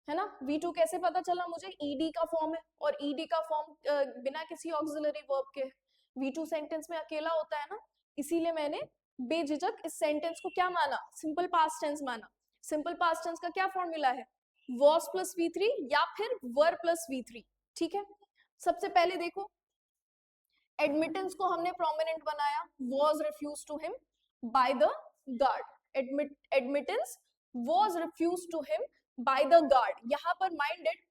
है ना, V2 कैसे पता चला मुझे, ईडी का फॉर्म है, और ईडी का फॉर्म बिना किसी ऑक्सिलरी वर्ब के, V2 सेंटेंस में अकेला होता है ना, इसीलिए मैंने बेझिझक इस सेंटेंस को क्या माना, सिंपल पास्ट टेंस माना। सिंपल पास्ट टेंस का क्या फॉर्मूला है, was प्लस V3 या फिर were प्लस V3, ठीक है। सबसे पहले देखो एडमिटेंस को हमने प्रोमिनेंट बनाया, was refused to him by the guard, admittance was refused to him by the guard, यहाँ पर माइंडेड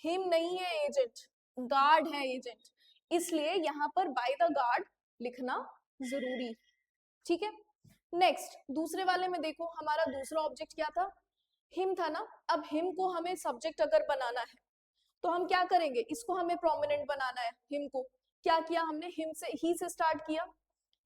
him नहीं है एजेंट, गार्ड है एजेंट, इसलिए यहाँ पर by the guard लिखना जरूरी, ठीक है। नेक्स्ट दूसरे वाले में देखो हमारा दूसरा ऑब्जेक्ट क्या था, हिम था ना। अब हिम को हमें सब्जेक्ट अगर बनाना है तो हम क्या करेंगे, इसको हमें प्रोमिनेंट बनाना है, हिम को क्या किया हमने, हिम से ही से स्टार्ट किया,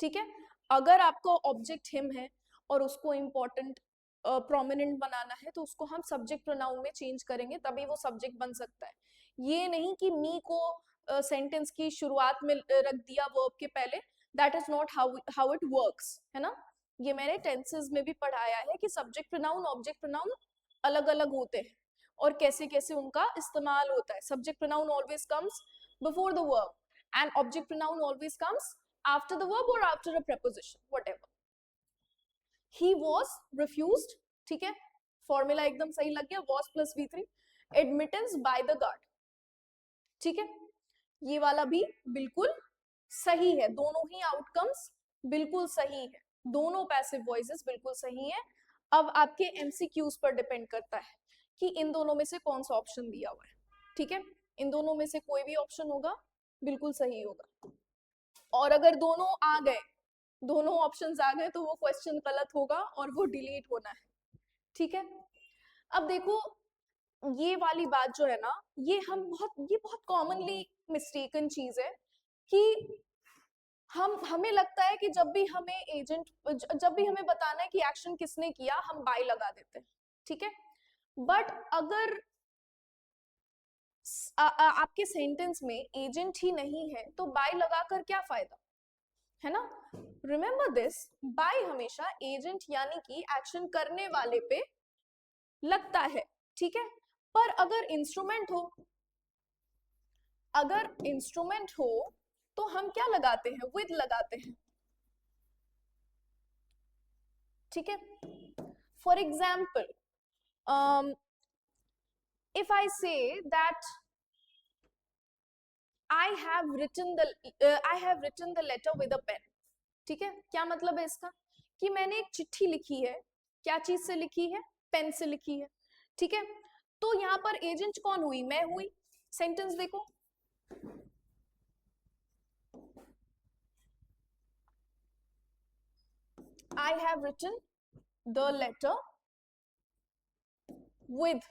ठीक है। अगर आपको ऑब्जेक्ट हिम है और उसको इम्पोर्टेंट प्रोमिनेंट बनाना है तो उसको हम सब्जेक्ट प्रोनाउन में चेंज करेंगे, तभी वो सब्जेक्ट बन सकता है। ये नहीं कि मी को सेंटेंस की शुरुआत में रख दिया वर्ब के पहले, that is not how it works, है ना। ये मैंने टेंसेस में भी पढ़ाया है कि सब्जेक्ट प्रोनाउन ऑब्जेक्ट प्रोनाउन अलग अलग होते हैं और कैसे कैसे उनका इस्तेमाल होता है। Subject pronoun always comes before the verb and object pronoun always comes after the verb और after a preposition, whatever. He was refused, ठीक है, फॉर्मूला एकदम सही लग गया, was plus V3, admittance by the guard, ठीक है। ये वाला भी बिल्कुल सही है, दोनों ही आउटकम्स बिल्कुल सही है, दोनों पैसिव वॉइसेस बिल्कुल सही है। अब आपके एमसीक्यूज पर डिपेंड करता है कि इन दोनों में से कौन सा ऑप्शन दिया हुआ है, ठीक है। इन दोनों में से कोई भी ऑप्शन होगा बिल्कुल सही होगा, और अगर दोनों आ गए, दोनों ऑप्शंस आ गए तो वो क्वेश्चन गलत होगा और वो डिलीट होना है, ठीक है। अब देखो ये वाली बात जो है ना, ये बहुत कॉमनली मिस्टेकन चीज है कि हमें लगता है कि जब भी हमें बताना है कि एक्शन किसने किया हम बाय लगा देते हैं, ठीक है। बट अगर आपके सेंटेंस में एजेंट ही नहीं है तो बाय लगाकर क्या फायदा, है ना। रिमेंबर दिस, बाय हमेशा एजेंट यानी कि एक्शन करने वाले पे लगता है, ठीक है। पर अगर इंस्ट्रूमेंट हो तो हम क्या लगाते हैं, with लगाते हैं, ठीक है। For example, if I say that I have written the letter with a pen, ठीक है, क्या मतलब है इसका, कि मैंने एक चिट्ठी लिखी है, क्या चीज से लिखी है, पेन से लिखी है, ठीक है। तो यहाँ पर एजेंट कौन हुई, मैं हुई। सेंटेंस देखो, I have written the letter with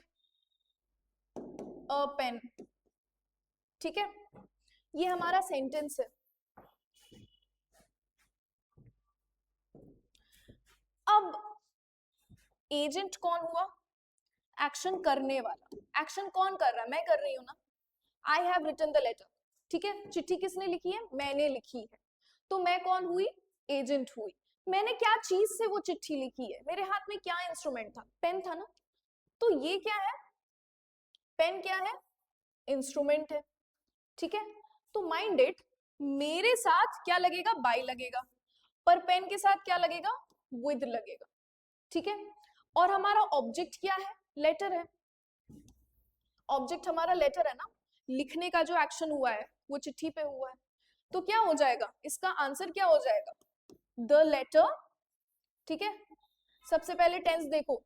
a pen, ठीक है, ये हमारा सेंटेंस है। अब एजेंट कौन हुआ, एक्शन करने वाला। एक्शन कौन कर रहा है, मैं कर रही हूं ना। I have written the letter, ठीक है, चिट्ठी किसने लिखी है, मैंने लिखी है। तो मैं कौन हुई, एजेंट हुई। मैंने क्या चीज से वो चिट्ठी लिखी है, मेरे हाथ में क्या इंस्ट्रूमेंट था, पेन था ना। तो ये क्या है, पेन क्या है, इंस्ट्रूमेंट है, ठीक है। तो माइंड इट, मेरे साथ क्या लगेगा, बाय लगेगा, पर पेन के साथ क्या लगेगा, विद लगेगा, ठीक है। और हमारा ऑब्जेक्ट क्या है, लेटर है। ऑब्जेक्ट हमारा लेटर है ना, लिखने का जो एक्शन हुआ है वो चिट्ठी पे हुआ है। तो क्या हो जाएगा, इसका आंसर क्या हो जाएगा, द लेटर, ठीक है। सबसे पहले टेंस देखो,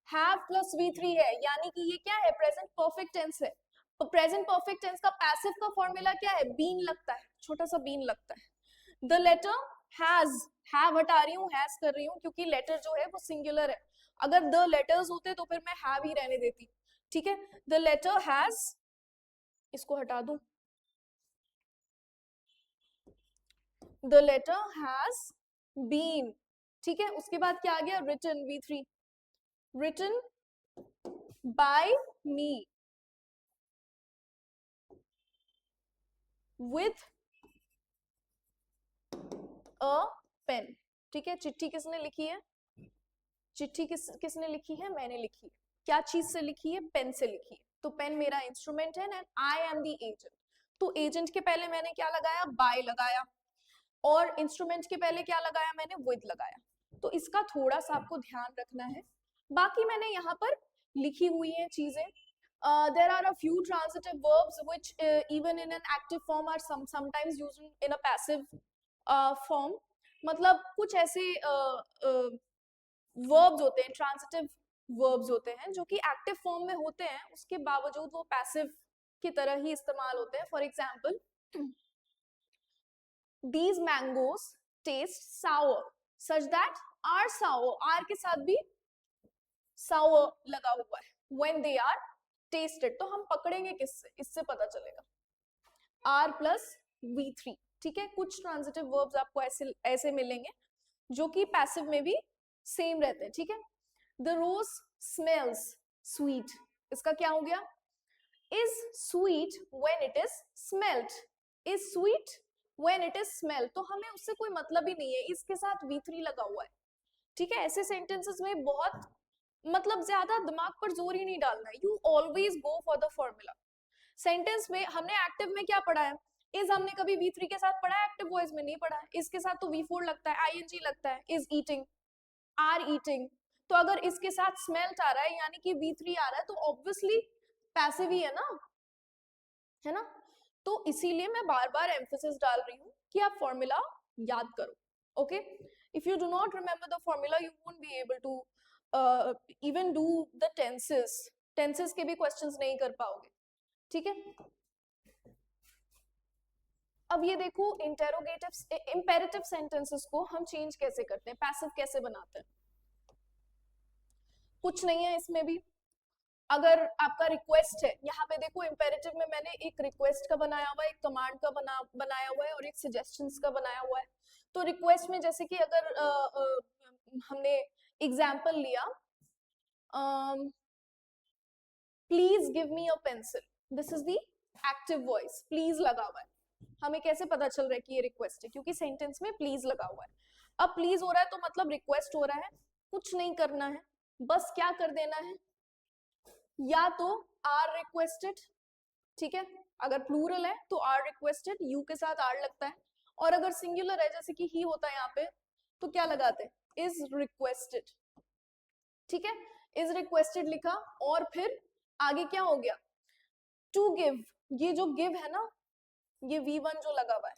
हैव प्लस V3 है, यानी कि ये क्या है, प्रेजेंट परफेक्ट टेंस है। तो प्रेजेंट परफेक्ट टेंस का पैसिव का फॉर्मूला क्या है, बीन लगता है, छोटा सा बीन लगता है। द लेटर हैज, हैव हटा रही हूँ, हैज कर रही हूँ, क्योंकि लेटर जो है वो सिंगुलर है। अगर द लेटर्स होते तो फिर मैं हैव ही रहने देती, ठीक है। द लेटर हैज, इसको हटा दूं, द लेटर हैज बीन, ठीक है। उसके बाद क्या आ गया, written, V3, written by me with a pen, ठीक है। चिट्ठी किसने लिखी है, चिट्ठी किसने लिखी है, मैंने लिखी है। क्या चीज से लिखी है, पेन से लिखी है। तो पेन मेरा इंस्ट्रूमेंट है and I am the agent. तो एजेंट के पहले मैंने क्या लगाया, बाय लगाया, और इंस्ट्रूमेंट के पहले क्या लगाया मैंने, विद लगाया। तो इसका थोड़ा सा आपको ध्यान रखना है। बाकी मैंने यहाँ पर लिखी हुई है चीजें। There are a few transitive verbs which even in an active form are sometimes used in a passive form. मतलब कुछ ऐसे verbs होते हैं, transitive verbs होते हैं जो कि एक्टिव फॉर्म में होते हैं, उसके बावजूद वो पैसिव की तरह ही इस्तेमाल होते हैं। For example, these mangoes taste sour such that are sour, are के साथ भी sour लगा हुआ है, when they are tasted। तो हम पकड़ेंगे किससे, इससे पता चलेगा, R plus V3, ठीक है। कुछ ट्रांजिटिव वर्ब्स आपको ऐसे मिलेंगे जो कि पैसिव में भी सेम रहते हैं, ठीक है। द रोज स्मेल्स स्वीट, इसका क्या हो गया, is sweet when it is smelt, is sweet when it is smelt। तो हमें उससे कोई मतलब ही नहीं है, इसके साथ V3 लगा हुआ है, ठीक है। ऐसे सेंटेंसेस में बहुत मतलब ज्यादा दिमाग पर जोर ही नहीं डालना है, you always go for the formula. Sentence में हमने एक्टिव में क्या पढ़ा है, इज हमने कभी V3 के साथ पढ़ा है, एक्टिव वॉइस में नहीं पढ़ा है। इसके साथ तो V4 लगता है, ING लगता है, इज ईटिंग, आर ईटिंग। तो अगर इसके साथ स्मेल्ट आ रहा है यानी कि V3 आ रहा है, तो ऑब्वियसली पैसिव ही है ना। तो इसीलिए मैं बार बार एम्फेसिस डाल रही हूँ कि आप फॉर्मूला याद करो, okay. If you do not remember the formula you won't be able to even do the tenses के भी क्वेश्चंस नहीं कर पाओगे, ठीक है। अब ये देखो, इंटेरोगेटिव इंपेरेटिव सेंटेंसेस को हम चेंज कैसे करते हैं, पैसिव कैसे बनाते हैं। कुछ नहीं है इसमें भी, अगर आपका रिक्वेस्ट है, यहाँ पे देखो इंपेरेटिव में मैंने एक रिक्वेस्ट का बनाया हुआ है, एक कमांड का बनाया हुआ है और एक सजेशंस का बनाया हुआ है। तो रिक्वेस्ट में जैसे कि अगर हमने एग्जाम्पल लिया, please give me a pencil, this is the active voice, please लगा हुआ है। हमें कैसे पता चल रहा है कि ये रिक्वेस्ट है, क्योंकि सेंटेंस में प्लीज लगा हुआ है। अब प्लीज हो रहा है तो मतलब रिक्वेस्ट हो रहा है, कुछ नहीं करना है, बस क्या कर देना है, या तो आर रिक्वेस्टेड, ठीक है, अगर प्लूरल है तो आर रिक्वेस्टेड, यू के साथ आर लगता है, और अगर सिंगुलर है जैसे कि ही होता है यहाँ पे तो क्या लगाते हैं, इज रिक्वेस्टेड। ठीक है, इज रिक्वेस्टेड लिखा, और फिर आगे क्या हो गया, टू गिव, ये जो गिव है ना, ये V1 जो लगा हुआ है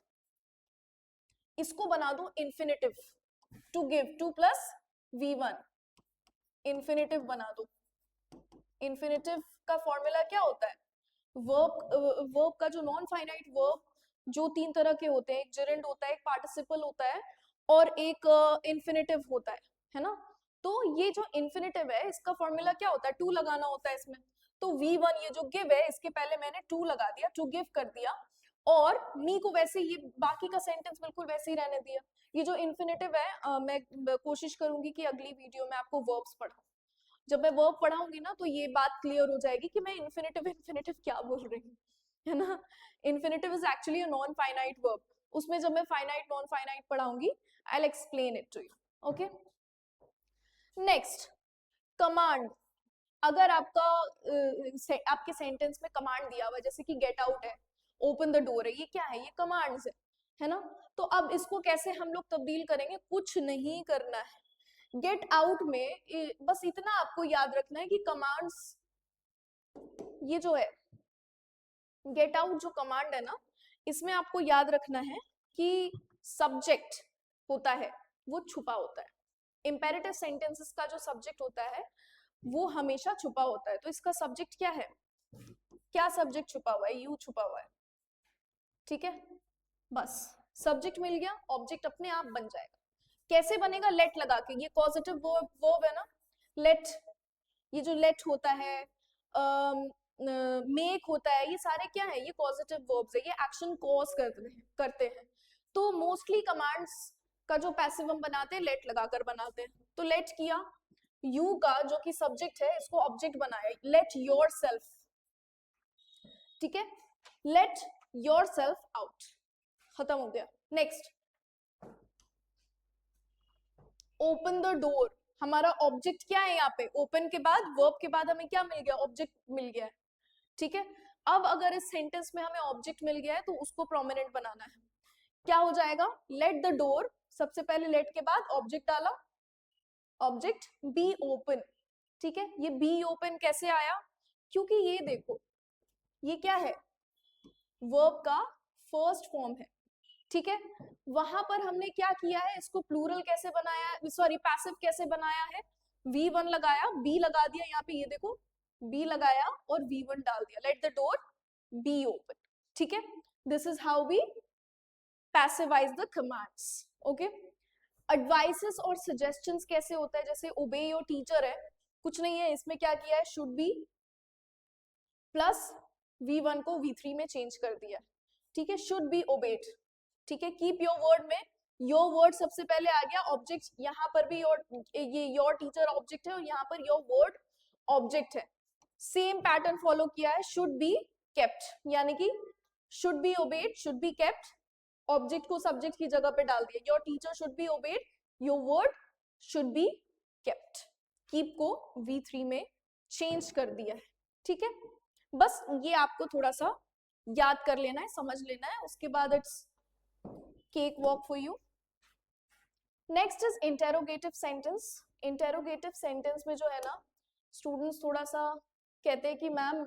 इसको बना दो infinitive, to give, to plus V1 infinitive बना दो। इन्फिनेटिव का फॉर्मूला क्या होता है, वर्ब का जो नॉन फाइनाइट वर्ब जो तीन तरह के होते हैं, एक जेरेंड होता है, एक पार्टिसिपल होता है, और एक इन्फिनेटिव होता है ना। तो ये जो इन्फिनेटिव है इसका फॉर्मूला क्या होता है, टू लगाना होता है इसमें। तो V1 ये जो गिव है इसके पहले मैंने टू लगा दिया, टू गिव कर दिया, और मी को वैसे ये बाकी का सेंटेंस बिल्कुल वैसे ही रहने दिया। ये जो इन्फिनेटिव है मैं कोशिश करूंगी कि अगली वीडियो में आपको वर्ब्स पढ़ाऊं। जब मैं वर्ब पढ़ाऊंगी ना तो ये बात क्लियर हो जाएगी कि मैं इन्फिनेटिव इन्फिनेटिव क्या बोल रही हूँ, है ना। Infinitive is actually a non finite verb, उसमें जब मैं फाइनाइट नॉन फाइनाइट पढ़ाऊंगी I will explain it to you. Okay, next command. अगर आपका आपके सेंटेंस में कमांड दिया हुआ है जैसे कि गेट आउट है, ओपन द डोर है, ये क्या है, ये कमांड्स है ना। तो अब इसको कैसे हम लोग तब्दील करेंगे, कुछ नहीं करना है। गेट आउट में बस इतना आपको याद रखना है कि कमांड्स, ये जो है गेट आउट जो कमांड है ना, इसमें आपको याद रखना है कि सब्जेक्ट होता है वो छुपा होता है। इंपेरेटिव सेंटेंसेस का जो सब्जेक्ट होता है वो हमेशा छुपा होता है। तो इसका सब्जेक्ट क्या है, क्या सब्जेक्ट छुपा हुआ है, यू छुपा हुआ है। ठीक है, बस सब्जेक्ट मिल गया, ऑब्जेक्ट अपने आप बन जाएगा। कैसे बनेगा, लेट लगा के, ये पॉजिटिव वर्ब है ना, लेट, ये जो लेट होता है, मेक होता है, ये सारे क्या है, ये पॉजिटिव वर्ब्स है, ये एक्शन कॉज करते हैं। तो मोस्टली कमांड्स का जो पैसिव हम बनाते हैं लेट लगाकर बनाते हैं। तो लेट किया, यू का जो कि सब्जेक्ट है इसको ऑब्जेक्ट बनाया, लेट योर सेल्फ। ठीक है, लेट योर सेल्फ आउट, खत्म हो गया। नेक्स्ट, ओपन द डोर, हमारा ऑब्जेक्ट क्या है यहाँ पे, ओपन के बाद वर्ब के बाद हमें क्या मिल गया, ऑब्जेक्ट मिल गया है। ठीक है, अब अगर इस सेंटेंस में हमें ऑब्जेक्ट मिल गया है तो उसको प्रोमिनेंट बनाना है। क्या हो जाएगा, लेट द डोर, सबसे पहले लेट के बाद ऑब्जेक्ट डाला, ऑब्जेक्ट बी ओपन। ठीक है, ये बी ओपन कैसे आया, क्योंकि ये देखो ये क्या है, वर्ब का फर्स्ट फॉर्म है। ठीक है, वहां पर हमने क्या किया है, इसको प्लूरल कैसे बनाया है, सॉरी पैसिव कैसे बनाया है, V1 लगाया, बी लगा दिया, यहाँ पे ये देखो बी लगाया और V1 डाल दिया, let the door be open. ठीक है, this is how we passivize the commands. Okay, advices और सजेशंस कैसे होता है, जैसे ओबे योर टीचर है, कुछ नहीं है इसमें, क्या किया है, शुड बी प्लस V1 को V3 में चेंज कर दिया। ठीक है, शुड बी ओबेड। ठीक है, कीप योर वर्ड में योर वर्ड सबसे पहले आ गया, ऑब्जेक्ट यहाँ पर भी योर, ये योर टीचर ऑब्जेक्ट है और यहाँ पर योर वर्ड ऑब्जेक्ट है। सेम पैटर्न फॉलो किया है, शुड बी केप्ट, यानी कि should be obeyed, should be kept, object को सब्जेक्ट की जगह पे डाल दिया, your teacher should be obeyed, your word should be kept, keep को V3 में चेंज कर दिया है। ठीक है, बस ये आपको थोड़ा सा याद कर लेना है, समझ लेना है, उसके बाद it's cake walk for you. Next is interrogative sentence. Interrogative sentence में जो है ना, स्टूडेंट्स थोड़ा सा कहते हैं कि मैम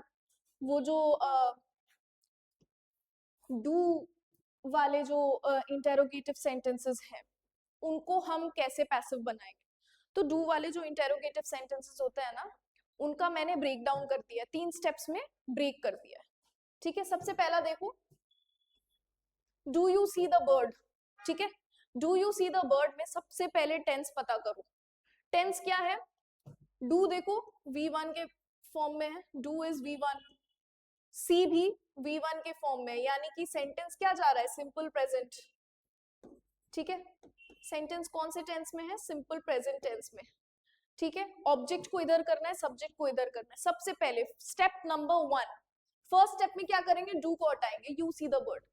वो जो डू वाले जो इंटेरोगेटिव सेंटेंसेस हैं उनको हम कैसे पैसिव बनाएंगे। तो डू वाले जो इंटेरोगेटिव सेंटेंसेस होते हैं ना, उनका मैंने ब्रेक डाउन कर दिया, 3 स्टेप्स में ब्रेक कर दिया है। ठीक है, सबसे पहला देखो, do you see the bird. ठीक है, do you see the bird में सबसे पहले टेंस पता करो, टेंस क्या है, डू देखो V1 के फॉर्म में है, डू इज V1, सी भी V1 के फॉर्म में, यानी कि सेंटेंस क्या जा रहा है, सिंपल प्रेजेंट। ठीक है, सेंटेंस कौन से टेंस में है, सिंपल प्रेजेंट टेंस में। ठीक है, ऑब्जेक्ट को इधर करना है, सब्जेक्ट को इधर करना है। सबसे पहले स्टेप नंबर 1, फर्स्ट स्टेप में क्या करेंगे, डू को हटाएंगे, यू सी द बर्ड।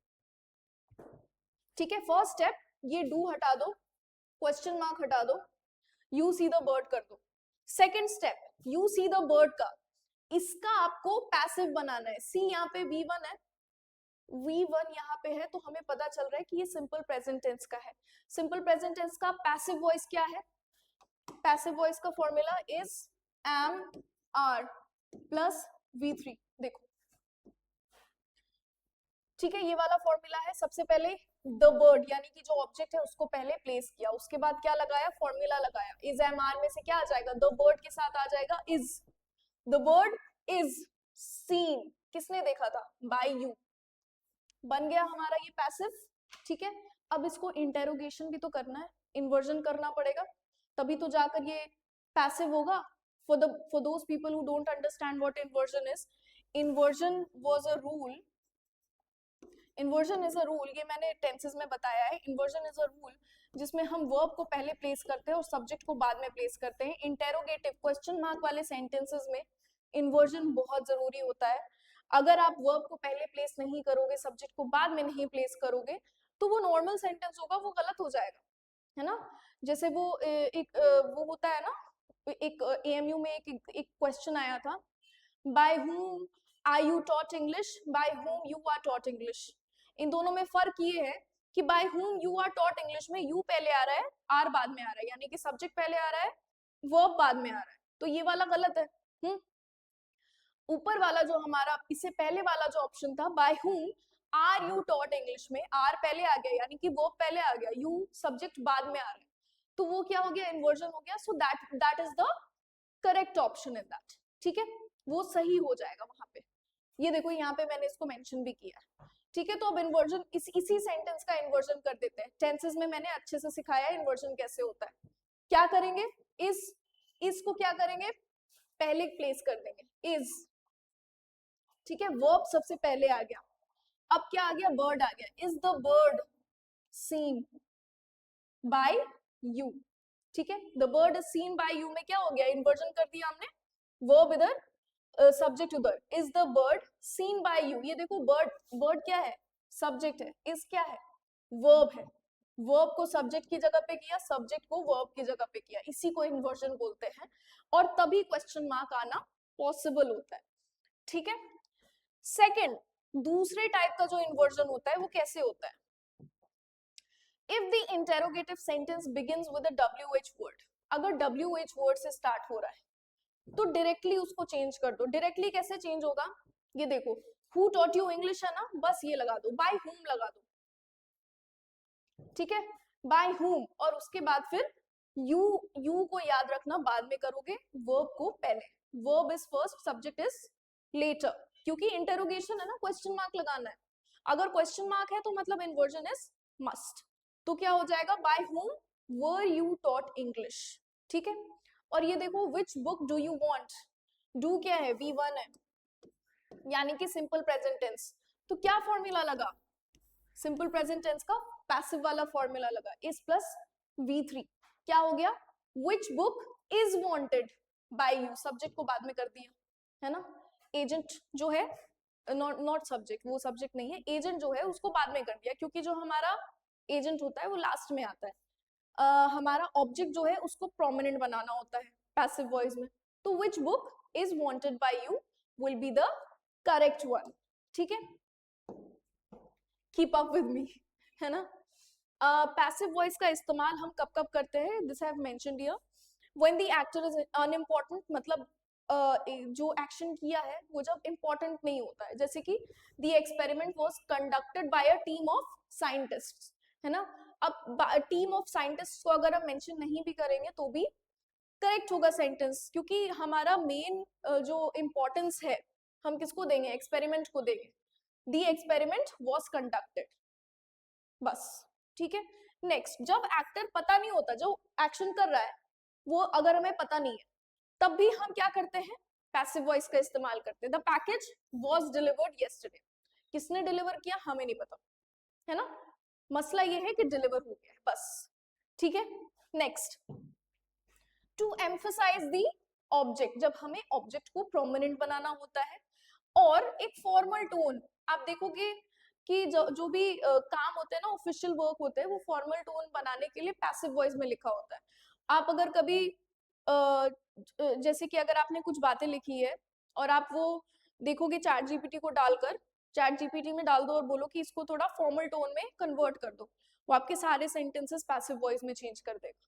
ठीक है, फर्स्ट स्टेप, ये डू हटा दो, क्वेश्चन मार्क हटा दो, यू सी द बर्ड कर दो। Second step, you see the bird का, इसका आपको पैसिव बनाना है, सी यहाँ पे V1 है, V1 यहाँ पे है तो हमें पता चल रहा है कि ये सिंपल प्रेजेंट टेंस का है। सिंपल प्रेजेंट टेंस का पैसिव वॉइस क्या है? पैसिव वॉइस का formula is am are plus V3। देखो ठीक है, ये वाला फॉर्मूला है। सबसे पहले द वर्ड यानी कि जो ऑब्जेक्ट है उसको पहले प्लेस किया, उसके बाद क्या लगाया? फॉर्मूला लगाया। इज एम आर में से क्या आ जाएगा? द वर्ड के साथ आ जाएगा is. The word is seen, किसने देखा था? By you. बन गया हमारा ये पैसिव। ठीक है, अब इसको इंटेरोगेशन भी तो करना है, इन्वर्जन करना पड़ेगा, तभी तो जाकर ये पैसिव होगा। for those people who don't understand what inversion is, inversion was a rule, inversion is a rule, ये मैंने टेंसेस में बताया है। inversion is a rule जिसमें हम वर्ब को पहले प्लेस करते हैं और सब्जेक्ट को बाद में प्लेस करते हैं। इंटेरोगेटिव क्वेश्चन मार्क वाले सेंटेंसेस में इन्वर्जन बहुत जरूरी होता है। अगर आप वर्ब को पहले प्लेस नहीं करोगे, सब्जेक्ट को बाद में नहीं प्लेस करोगे, तो वो नॉर्मल सेंटेंस होगा, वो गलत हो जाएगा, है ना। जैसे वो एक वो होता है ना, एक एएमयू में एक क्वेश्चन आया था, bye whom are you taught English, by whom you are taught English। इन दोनों में फर्क ये है कि by whom you are taught English में you पहले आ रहा है, आर बाद में आ रहा है, यानी कि सब्जेक्ट पहले आ रहा है, वर्ब बाद में आ रहा है, तो ये वाला गलत है। ऊपर वाला जो हमारा, इससे पहले वाला जो ऑप्शन था, by whom are you taught English में आर पहले आ गया, यानी कि वर्ब पहले आ गया, you सब्जेक्ट बाद में आ रहा है, तो वो क्या हो गया? इन्वर्जन हो गया। सो that is the correct option in that. ठीक है, वो सही हो जाएगा वहां पे। ये देखो यहाँ पे मैंने इसको मेंशन भी किया है। ठीक है, तो अब इन्वर्जन इसी सेंटेंस का इन्वर्जन कर देते हैं। टेंसेस में मैंने अच्छे से सिखाया है इन्वर्जन कैसे होता है। क्या करेंगे? इस को क्या करेंगे? पहले प्लेस कर देंगे, इज। ठीक है, वर्ब सबसे पहले आ गया। अब क्या आ गया? बर्ड आ गया। Is the bird seen by you. ठीक है, the bird is seen by you में क्या हो गया? इन्वर्जन कर दिया हमने, वर्ब इधर, सब्जेक्ट उधर। Is the bird seen by you, ये देखो बर्ड क्या है? सब्जेक्ट है। इज क्या है? वर्ब है। वर्ब को सब्जेक्ट की जगह पे किया, सब्जेक्ट को वर्ब की जगह पे किया, इसी को इन्वर्जन बोलते हैं, और तभी क्वेश्चन मार्क आना पॉसिबल होता है। ठीक है, सेकंड, दूसरे टाइप का जो इन्वर्जन होता है वो कैसे होता है? If the interrogative sentence begins with a WH word, अगर WH word से स्टार्ट हो रहा है तो डायरेक्टली उसको चेंज कर दो। डायरेक्टली कैसे चेंज होगा? ये देखो, who taught you English है ना, बस ये लगा दो, by whom लगा दो। ठीक है, by whom, और उसके बाद फिर you को याद रखना बाद में करोगे, verb को पहले। verb is first, subject is later, क्योंकि इंटेरोगेशन है ना, क्वेश्चन मार्क लगाना है। अगर क्वेश्चन मार्क है तो मतलब इन्वर्जन इज मस्ट। तो क्या हो जाएगा? by whom were you taught English। ठीक है, और ये देखो, which book do you want, do क्या है? V1 है, यानी कि सिंपल प्रेजेंट टेंस। तो क्या फॉर्मूला लगा? सिंपल प्रेजेंट टेंस का पैसिव वाला फॉर्मूला लगा, is प्लस V3। क्या हो गया? which book is wanted by you, subject को बाद में कर दिया, है ना। एजेंट जो है, नॉट सब्जेक्ट, वो सब्जेक्ट नहीं है, एजेंट जो है उसको बाद में कर दिया, क्योंकि जो हमारा एजेंट होता है वो लास्ट में आता है। हमारा ऑब्जेक्ट जो है उसको प्रोमिनेंट बनाना होता है पैसिव वॉइस में। तो which book is wanted bye you will be the correct one. ठीक है, कीप अप विद मी, है ना। पैसिव वॉइस का इस्तेमाल हम कब कब करते हैं? This I have mentioned here, when the actor is unimportant, मतलब जो एक्शन किया है वो जब इम्पोर्टेंट नहीं होता है, जैसे कि the experiment was conducted by a team of scientists, है ना। अब टीम ऑफ साइंटिस्ट को अगर हम मेंशन नहीं भी करेंगे तो भी करेक्ट होगा सेंटेंस, क्योंकि हमारा मेन जो इम्पोर्टेंस है हम किसको देंगे? एक्सपेरिमेंट को देंगे। द एक्सपेरिमेंट वाज कंडक्टेड, बस। ठीक है, नेक्स्ट, जब एक्टर पता नहीं होता, जो एक्शन कर रहा है वो अगर हमें पता नहीं है, तब भी हम क्या करते हैं? पैसिव वॉइस का इस्तेमाल करते हैं। The package was delivered yesterday, किसने डिलीवर किया हमें नहीं पता, है ना। मसला ये है कि डिलीवर हो गया है, बस। ठीक है, next, to emphasize the object, जब हमें ऑब्जेक्ट को प्रोमिनेंट बनाना होता है, और एक फॉर्मल टोन, आप देखोगे कि जो भी काम होते हैं ना, ऑफिशियल वर्क होते हैं, वो फॉर्मल टोन बनाने के लिए पैसिव वॉइस में लिखा होता है। आप अगर कभी जैसे कि अगर आपने कुछ बातें लिखी है और आप वो देखोगे चैट जीपीटी को डालकर, चैट जीपीटी में डाल दो और बोलो कि इसको थोड़ा फॉर्मल टोन में कन्वर्ट कर दो, वो आपके सारे सेंटेंसेस पैसिव वॉइस में चेंज कर देगा,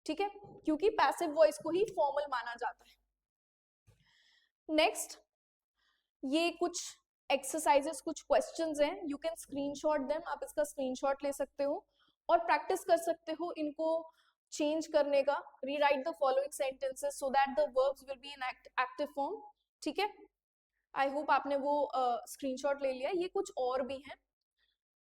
ठीक है, क्योंकि पैसिव वॉइस को ही फॉर्मल माना जाता है। नेक्स्ट, ये कुछ एक्सरसाइजेस, कुछ क्वेश्चंस हैं, यू कैन स्क्रीनशॉट देम, आप इसका स्क्रीनशॉट ले सकते हो और प्रैक्टिस कर सकते हो इनको चेंज करने का। Rewrite the following sentences so that the verbs will be in active form, ठीक है। आई होप आपने वो स्क्रीनशॉट ले लिया। ये कुछ और भी हैं,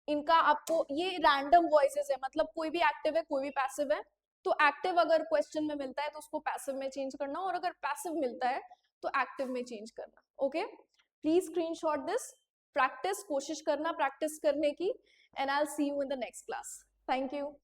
इनका आपको, ये रैंडम वॉइसेस है, मतलब कोई भी एक्टिव है कोई भी पैसिव है, तो एक्टिव अगर क्वेश्चन में मिलता है तो उसको पैसिव में चेंज करना, और अगर पैसिव मिलता है तो एक्टिव में चेंज करना। Okay, please screenshot this, practice, कोशिश करना प्रैक्टिस करने की, and I will see you in the next class. Thank you.